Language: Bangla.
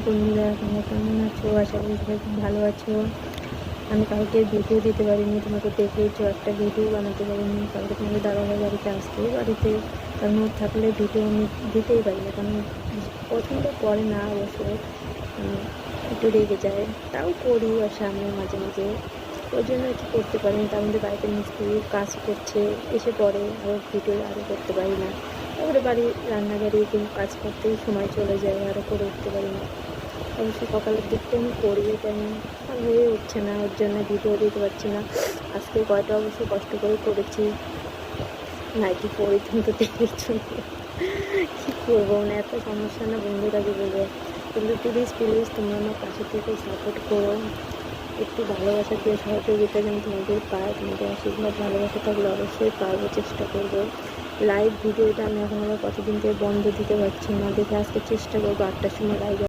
বন্ধুরা, তোমরা কেমন আছো? আশা করি সবাই খুব ভালো আছো। আমি কালকে ভিডিও দিতে পারিনি, তোমাকে দেখেইছো, একটা ভিডিও বানাতে পারিনি। কালকে তোমাদের দাদাভাই বাড়িতে আসতেই বাড়িতে, কারণ ওর থাকলে ভিডিও আমি দিতেই পারি না, কারণ পছন্দ করে না অবশ্য, একটু রেগে যায়, তাও করি ওর সামনে মাঝে মাঝে। ওই জন্য আর কি করতে পারিনি। তার মধ্যে বাড়িতে মিস্ত্রি কাজ করছে, এসে পড়ে, আরও ভিডিও আরও করতে পারি না। তারপরে বাড়ির রান্নাবাড়ি এগুলো কাজ করতেই সময় চলে যায়, আরও করে উঠতে পারি না। অবশ্যই সকালের দিকটা আমি করি, এটা আমি আর হয়ে উঠছে না, ওর জন্য ভিডিও দিতে পারছি না। আজকে কয়টা অবশ্যই কষ্ট করে করেছি, নাইটি পরে তুমি তো দেখেছো। কী করবো, মানে এত সমস্যা না বন্ধুরা, কি বলবো। কিন্তু প্লিজ প্লিজ তোমরা আমার পাশে থেকে সাপোর্ট করো, একটু ভালোবাসা দিয়ে সহযোগিতা যেন তোমাদের পায়, তোমাদের আশীর্বাদ ভালোবাসা থাকলে অবশ্যই পারবো, চেষ্টা করবো। লাইভ ভিডিওটা আমি এখন আবার কতদিন থেকে বন্ধ দিতে পারছি না, দেখে আজকে চেষ্টা করবো 8টার সময় লাইভ